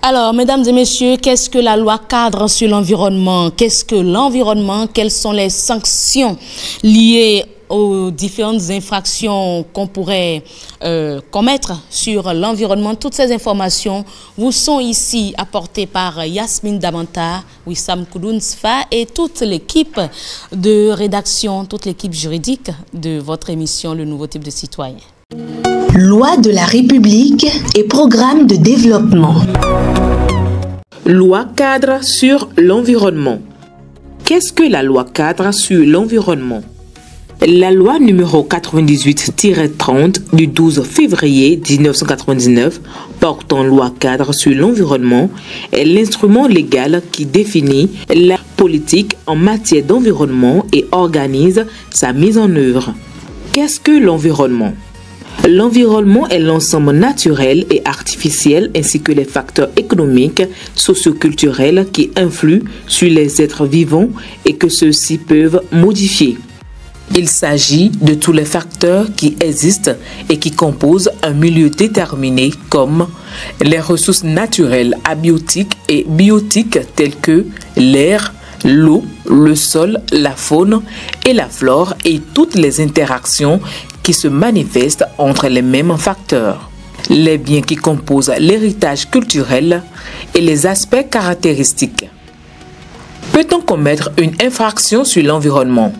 Alors, mesdames et messieurs, qu'est-ce que la loi cadre sur l'environnement? Qu'est-ce que l'environnement? Quelles sont les sanctions liées aux différentes infractions qu'on pourrait commettre sur l'environnement? Toutes ces informations vous sont ici apportées par Yasmine Damanta, Wissam Koudoun-Sfa et toute l'équipe de rédaction, toute l'équipe juridique de votre émission Le Nouveau Type de Citoyen. Loi de la République et programme de développement. Loi cadre sur l'environnement. Qu'est-ce que la loi cadre sur l'environnement? La loi numéro 98-30 du 12 février 1999 portant loi cadre sur l'environnement est l'instrument légal qui définit la politique en matière d'environnement et organise sa mise en œuvre. Qu'est-ce que l'environnement? L'environnement est l'ensemble naturel et artificiel ainsi que les facteurs économiques, socioculturels qui influent sur les êtres vivants et que ceux-ci peuvent modifier. Il s'agit de tous les facteurs qui existent et qui composent un milieu déterminé comme les ressources naturelles, abiotiques et biotiques telles que l'air, l'eau, le sol, la faune et la flore et toutes les interactions qui se manifestent entre les mêmes facteurs. Les biens qui composent l'héritage culturel et les aspects caractéristiques. Peut-on commettre une infraction sur l'environnement?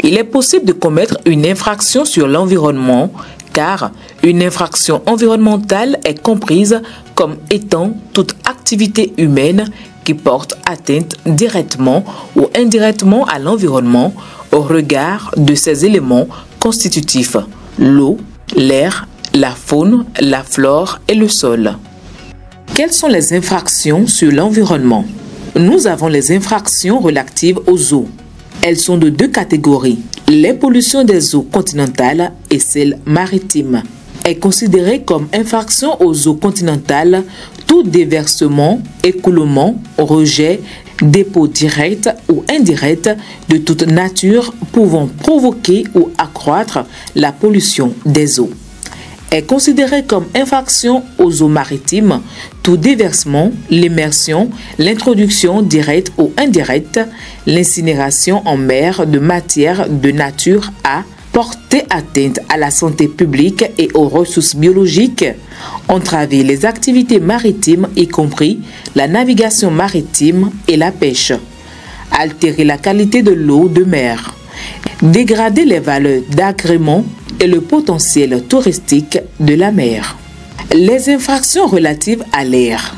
Il est possible de commettre une infraction sur l'environnement car une infraction environnementale est comprise comme étant toute activité humaine qui porte atteinte directement ou indirectement à l'environnement au regard de ces éléments constitutifs, l'eau, l'air, la faune, la flore et le sol. Quelles sont les infractions sur l'environnement? Nous avons les infractions relatives aux eaux. Elles sont de deux catégories, les pollutions des eaux continentales et celles maritimes. Est considéré comme infraction aux eaux continentales tout déversement, écoulement, rejet, dépôt direct ou indirect de toute nature pouvant provoquer ou accroître la pollution des eaux. Est considéré comme infraction aux eaux maritimes tout déversement, l'immersion, l'introduction directe ou indirecte, l'incinération en mer de matière de nature à porter atteinte à la santé publique et aux ressources biologiques, entraver les activités maritimes y compris la navigation maritime et la pêche, altérer la qualité de l'eau de mer, dégrader les valeurs d'agrément et le potentiel touristique de la mer. Les infractions relatives à l'air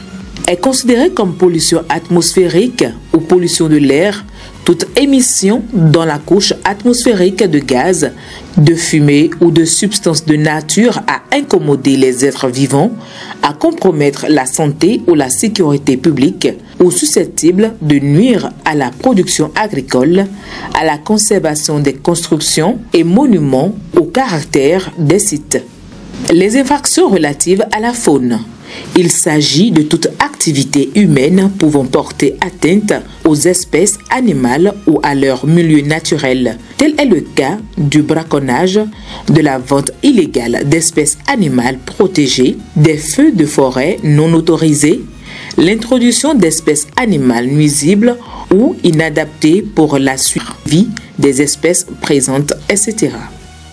est considérée comme pollution atmosphérique ou pollution de l'air, toute émission dans la couche atmosphérique de gaz, de fumée ou de substances de nature à incommoder les êtres vivants, à compromettre la santé ou la sécurité publique ou susceptible de nuire à la production agricole, à la conservation des constructions et monuments au caractère des sites. Les infractions relatives à la faune. Il s'agit de toute activité humaine pouvant porter atteinte aux espèces animales ou à leur milieu naturel. Tel est le cas du braconnage, de la vente illégale d'espèces animales protégées, des feux de forêt non autorisés, l'introduction d'espèces animales nuisibles ou inadaptées pour la survie des espèces présentes, etc.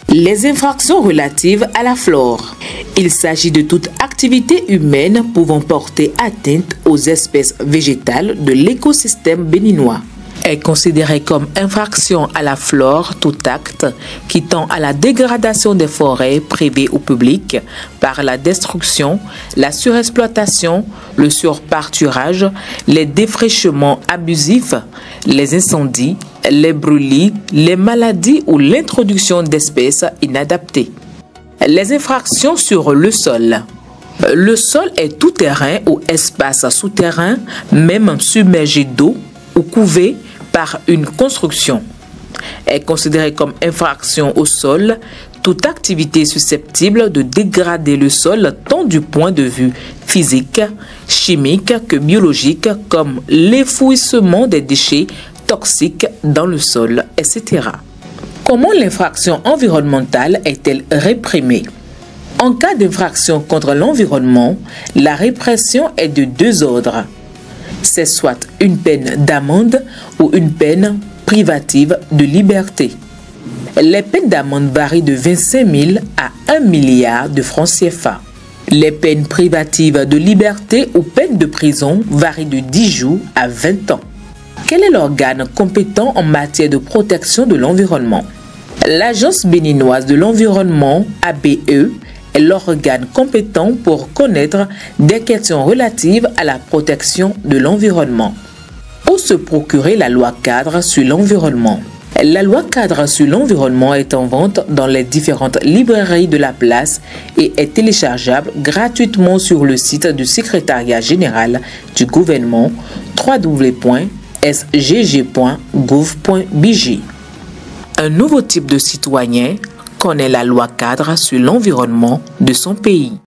Les infractions relatives à la flore. Il s'agit de toute activité humaine pouvant porter atteinte aux espèces végétales de l'écosystème béninois. Est considéré comme infraction à la flore tout acte qui tend à la dégradation des forêts privées ou publiques par la destruction, la surexploitation, le surpâturage, les défrichements abusifs, les incendies, les brûlis, les maladies ou l'introduction d'espèces inadaptées. Les infractions sur le sol. Le sol est tout terrain ou espace souterrain, même submergé d'eau ou couvé par une construction. Est considéré comme infraction au sol toute activité susceptible de dégrader le sol tant du point de vue physique, chimique que biologique, comme l'enfouissement des déchets toxiques dans le sol, etc. Comment l'infraction environnementale est-elle réprimée? En cas d'infraction contre l'environnement, la répression est de deux ordres. C'est soit une peine d'amende ou une peine privative de liberté. Les peines d'amende varient de 25 000 à 1 milliard de francs CFA. Les peines privatives de liberté ou peines de prison varient de 10 jours à 20 ans. Quel est l'organe compétent en matière de protection de l'environnement? L'Agence béninoise de l'environnement, ABE, est l'organe compétent pour connaître des questions relatives à la protection de l'environnement. Où se procurer la loi cadre sur l'environnement? La loi cadre sur l'environnement est en vente dans les différentes librairies de la place et est téléchargeable gratuitement sur le site du secrétariat général du gouvernement www.sgg.gouv.bg. Un nouveau type de citoyen connaît la loi cadre sur l'environnement de son pays.